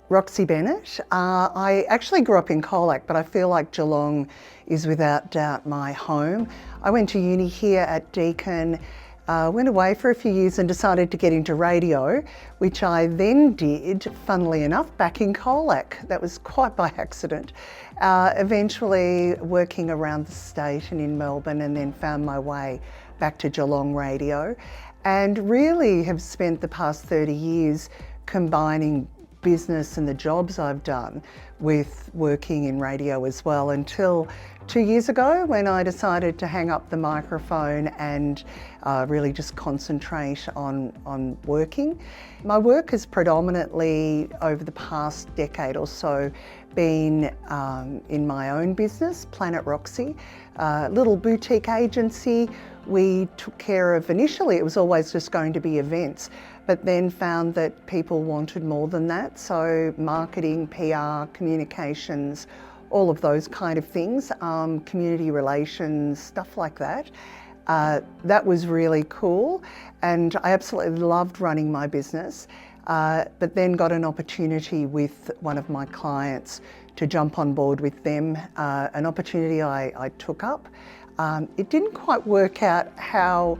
Roxie Bennett. I actually grew up in Colac, but I feel like Geelong is without doubt my home. I went to uni here at Deakin, went away for a few years and decided to get into radio, which I then did, funnily enough, back in Colac. That was quite by accident. Eventually working around the state and in Melbourne, and then found my way back to Geelong radio, and really have spent the past 30 years combining business and the jobs I've done with working in radio as well, until 2 years ago when I decided to hang up the microphone and really just concentrate on working. My work has predominantly over the past decade or so been in my own business, Plan.it Roxie, a little boutique agency. We took care of, initially it was always just going to be events, but then found that people wanted more than that. So marketing, PR, communications, all of those kind of things, community relations, stuff like that. That was really cool, and I absolutely loved running my business, but then got an opportunity with one of my clients to jump on board with them, an opportunity I took up. It didn't quite work out how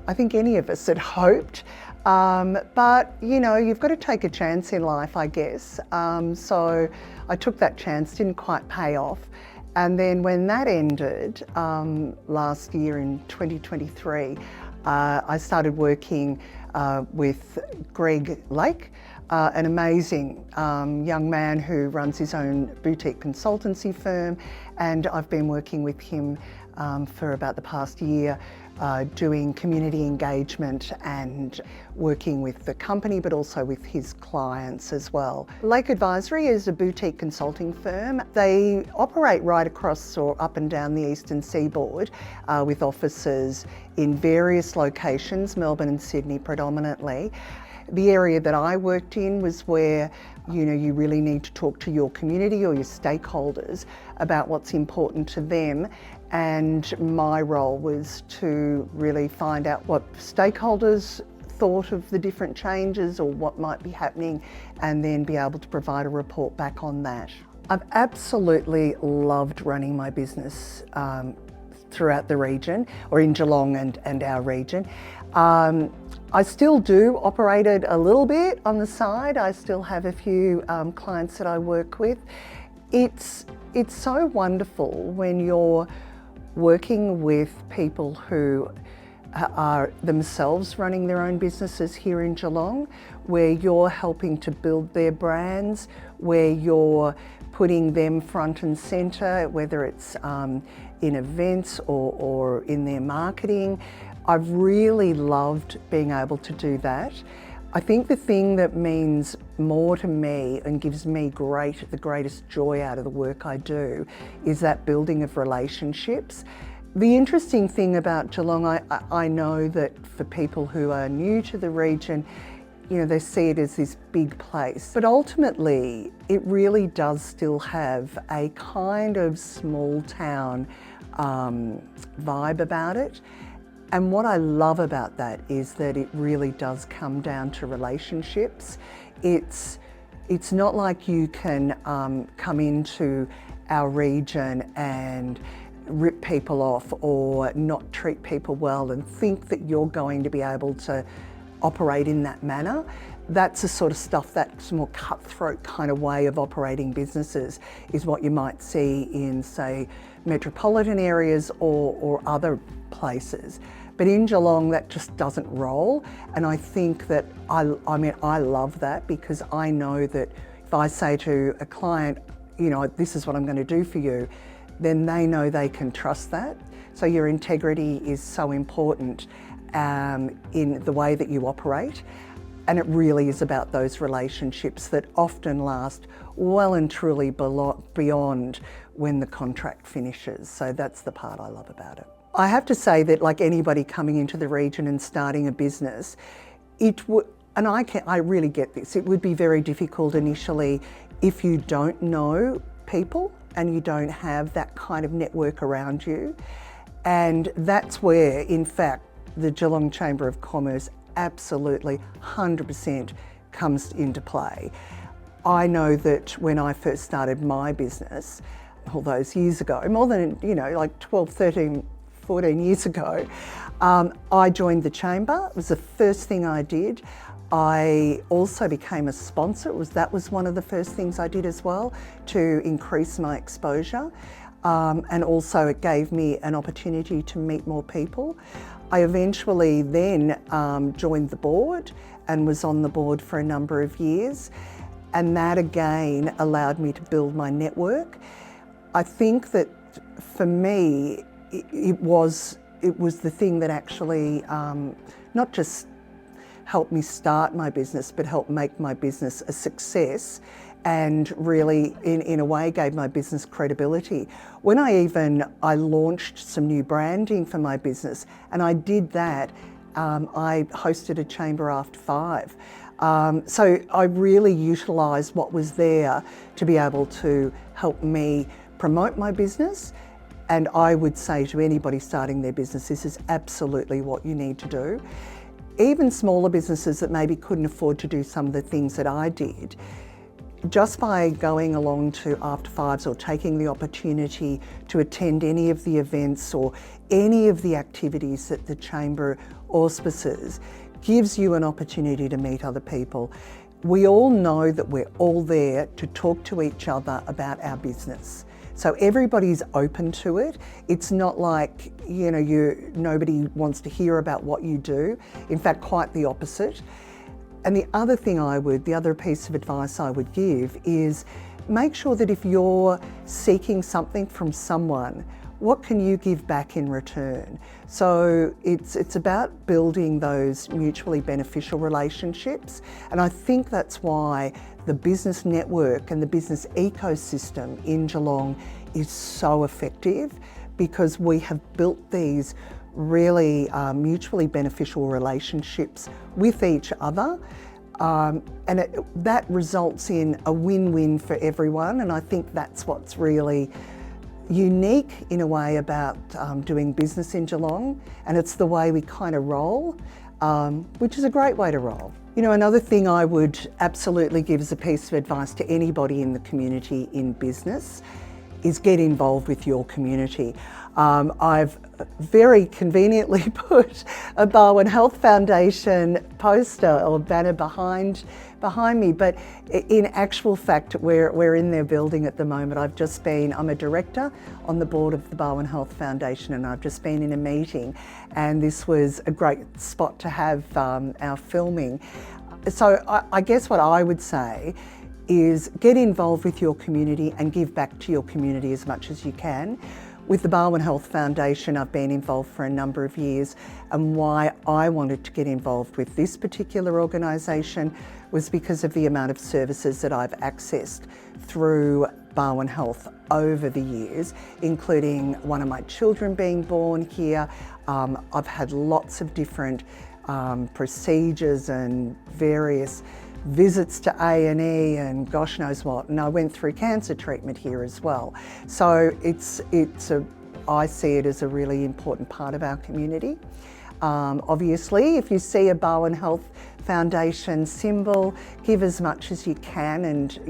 I think any of us had hoped, but you know, you've got to take a chance in life, I guess. So I took that chance, didn't quite pay off. And then when that ended last year in 2023, I started working with Greg Lake, an amazing young man who runs his own boutique consultancy firm, and I've been working with him for about the past year, doing community engagement and working with the company, but also with his clients as well. Lake Advisory is a boutique consulting firm. They operate right across or up and down the eastern seaboard with offices in various locations, Melbourne and Sydney predominantly. The area that I worked in was where you really need to talk to your community or your stakeholders about what's important to them, and my role was to really find out what stakeholders thought of the different changes or what might be happening, and then be able to provide a report back on that. I've absolutely loved running my business throughout the region, or in Geelong and our region. I still do operate it a little bit on the side. I still have a few clients that I work with. It's so wonderful when you're working with people who are themselves running their own businesses here in Geelong, where you're helping to build their brands, where you're putting them front and centre, whether it's in events or in their marketing. I've really loved being able to do that. I think the thing that means more to me and gives me the greatest joy out of the work I do is that building of relationships. The interesting thing about Geelong, I know that for people who are new to the region, they see it as this big place, but ultimately it really does still have a kind of small town vibe about it. And what I love about that is that it really does come down to relationships. It's not like you can come into our region and rip people off or not treat people well and think that you're going to be able to operate in that manner. That's the sort of stuff, that's more cutthroat kind of way of operating businesses is what you might see in, say, metropolitan areas or other places. But in Geelong, that just doesn't roll. And I think that, I love that, because I know that if I say to a client, this is what I'm going to do for you, then they know they can trust that. So your integrity is so important in the way that you operate. And it really is about those relationships that often last well and truly beyond when the contract finishes. So that's the part I love about it. I have to say that, like anybody coming into the region and starting a business, I really get this, it would be very difficult initially if you don't know people and you don't have that kind of network around you. And that's where, in fact, the Geelong Chamber of Commerce absolutely 100% comes into play. I know that when I first started my business, all those years ago, more than, like 12, 13, 14 years ago, I joined the Chamber. It was the first thing I did. I also became a sponsor. That was one of the first things I did as well, to increase my exposure. And also it gave me an opportunity to meet more people. I eventually then joined the board and was on the board for a number of years. And that again allowed me to build my network. I think that for me, it was the thing that actually not just helped me start my business, but helped make my business a success, and really in a way gave my business credibility. When I launched some new branding for my business, and I did that, I hosted a Chamber After 5. So I really utilised what was there to be able to help me promote my business. And I would say to anybody starting their business, this is absolutely what you need to do. Even smaller businesses that maybe couldn't afford to do some of the things that I did, just by going along to After 5s or taking the opportunity to attend any of the events or any of the activities that the Chamber auspices, gives you an opportunity to meet other people. We all know that we're all there to talk to each other about our business. So everybody's open to it. It's not like, nobody wants to hear about what you do. In fact, quite the opposite. And the other piece of advice I would give is make sure that if you're seeking something from someone, what can you give back in return? So it's about building those mutually beneficial relationships. And I think that's why the business network and the business ecosystem in Geelong is so effective, because we have built these really mutually beneficial relationships with each other. That results in a win-win for everyone. And I think that's what's really unique in a way about doing business in Geelong, and it's the way we kind of roll, which is a great way to roll. Another thing I would absolutely give as a piece of advice to anybody in the community in business is get involved with your community. I've very conveniently put a Barwon Health Foundation poster or banner behind me, but in actual fact, we're in their building at the moment. I'm a director on the board of the Barwon Health Foundation, and I've just been in a meeting, and this was a great spot to have our filming. So I guess what I would say is get involved with your community and give back to your community as much as you can. With the Barwon Health Foundation, I've been involved for a number of years, and why I wanted to get involved with this particular organisation was because of the amount of services that I've accessed through Barwon Health over the years, including one of my children being born here. I've had lots of different procedures and various visits to A&E and gosh knows what, and I went through cancer treatment here as well. So I see it as a really important part of our community. Obviously, if you see a Barwon Health Foundation symbol, give as much as you can, and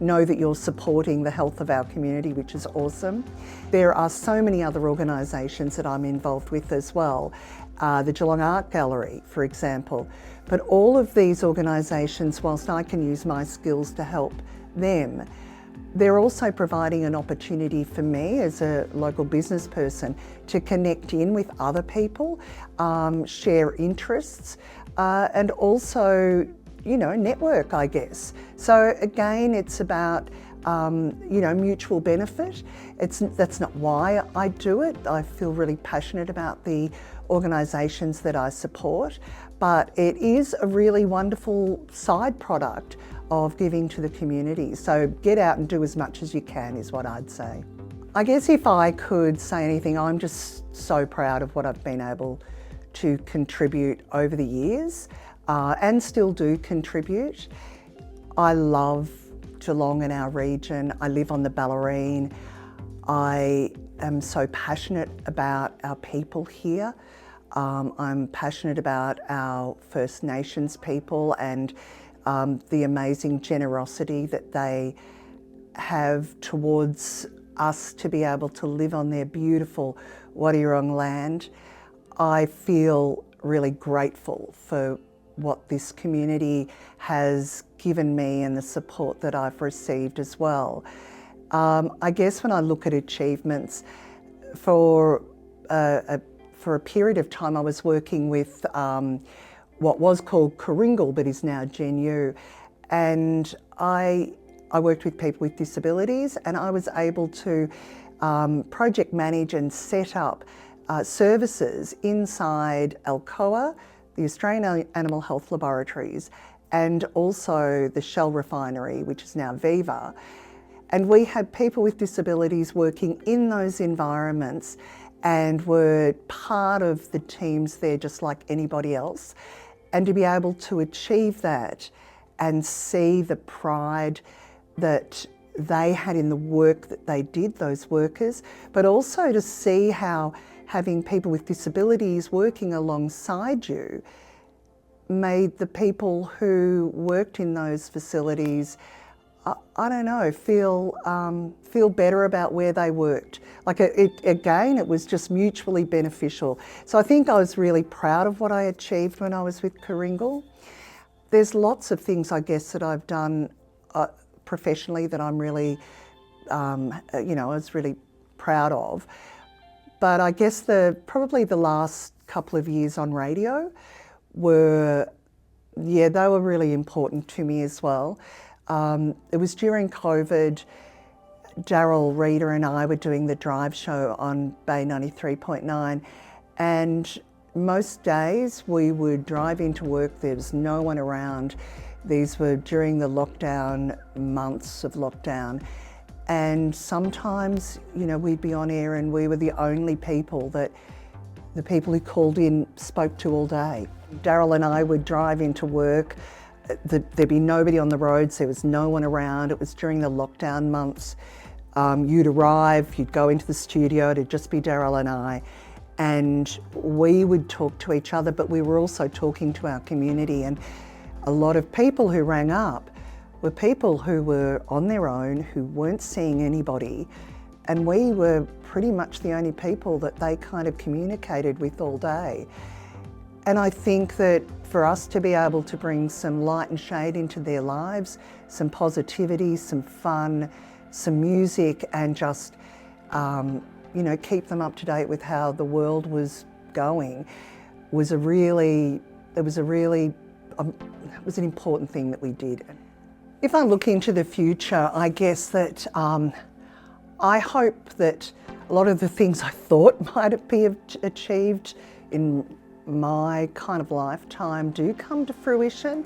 know that you're supporting the health of our community, which is awesome. There are so many other organisations that I'm involved with as well. The Geelong Art Gallery, for example. But all of these organisations, whilst I can use my skills to help them, they're also providing an opportunity for me as a local business person to connect in with other people, share interests, and also, network, I guess. So again, it's about mutual benefit. That's not why I do it. I feel really passionate about the organisations that I support, but it is a really wonderful side product of giving to the community. So get out and do as much as you can is what I'd say. I guess if I could say anything, I'm just so proud of what I've been able to contribute over the years, and still do contribute. I love Geelong and our region. I live on the Ballerine. I am so passionate about our people here. I'm passionate about our First Nations people and the amazing generosity that they have towards us to be able to live on their beautiful Wadawurrung land. I feel really grateful for what this community has given me and the support that I've received as well. I guess when I look at achievements, for a period of time I was working with what was called Coringal but is now GenU, and I worked with people with disabilities, and I was able to project manage and set up services inside Alcoa, the Australian Animal Health Laboratories, and also the Shell Refinery, which is now Viva. And we had people with disabilities working in those environments and were part of the teams there just like anybody else. And to be able to achieve that and see the pride that they had in the work that they did, those workers, but also to see how having people with disabilities working alongside you made the people who worked in those facilities, I don't know, feel better about where they worked. Like again, it was just mutually beneficial. So I think I was really proud of what I achieved when I was with Coringal. There's lots of things, I guess, that I've done professionally that I'm really, I was really proud of. But I guess probably the last couple of years on radio they were really important to me as well. It was during COVID, Daryl Reader and I were doing the drive show on Bay 93.9, and most days we would drive into work, there was no one around. These were during the lockdown, months of lockdown. And sometimes, we'd be on air and we were the only people that the people who called in spoke to all day. Daryl and I would drive into work. There'd be nobody on the roads, there was no one around. It was during the lockdown months. You'd arrive, you'd go into the studio, it'd just be Daryl and I, and we would talk to each other, but we were also talking to our community. And a lot of people who rang up were people who were on their own, who weren't seeing anybody, and we were pretty much the only people that they kind of communicated with all day. And I think that for us to be able to bring some light and shade into their lives, some positivity, some fun, some music, and just keep them up to date with how the world was going was an important thing that we did. If I look into the future, I guess that I hope that a lot of the things I thought might be achieved in my kind of lifetime do come to fruition.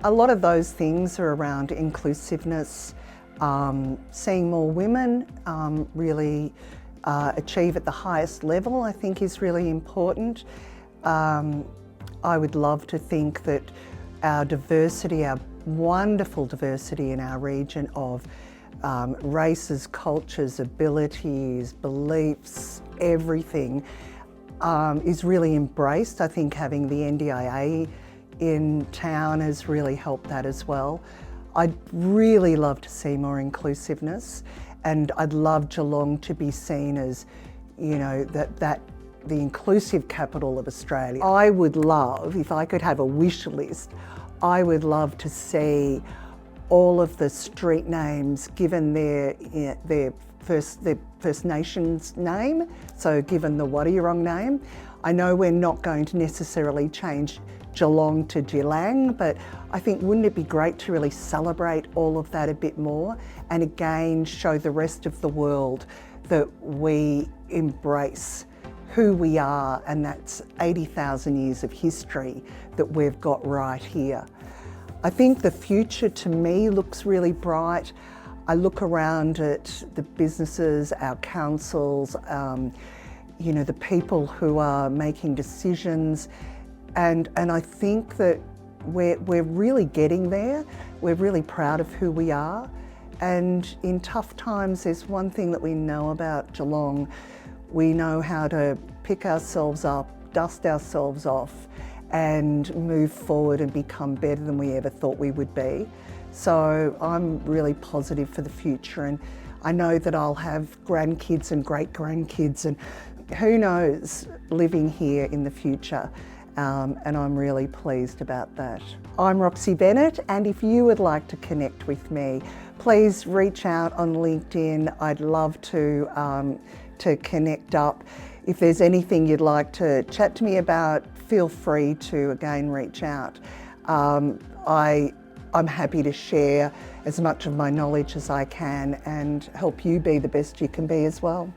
A lot of those things are around inclusiveness, seeing more women really achieve at the highest level, I think is really important. I would love to think that our diversity, our wonderful diversity in our region of races, cultures, abilities, beliefs, everything is really embraced. I think having the NDIA in town has really helped that as well. I'd really love to see more inclusiveness, and I'd love Geelong to be seen as, the inclusive capital of Australia. I would love, if I could have a wish list, I would love to see all of the street names given their First Nations name, so given the Wadawurrung name. I know we're not going to necessarily change Geelong to Geelong, but I think wouldn't it be great to really celebrate all of that a bit more, and again show the rest of the world that we embrace who we are, and that's 80,000 years of history that we've got right here. I think the future to me looks really bright. I look around at the businesses, our councils, the people who are making decisions, and I think that we're really getting there. We're really proud of who we are, and in tough times there's one thing that we know about Geelong. We know how to pick ourselves up, dust ourselves off, and move forward and become better than we ever thought we would be. So I'm really positive for the future, and I know that I'll have grandkids and great-grandkids, and who knows, living here in the future. And I'm really pleased about that. I'm Roxie Bennett, and if you would like to connect with me, please reach out on LinkedIn. I'd love to connect up. If there's anything you'd like to chat to me about, feel free to again reach out. I'm happy to share as much of my knowledge as I can and help you be the best you can be as well.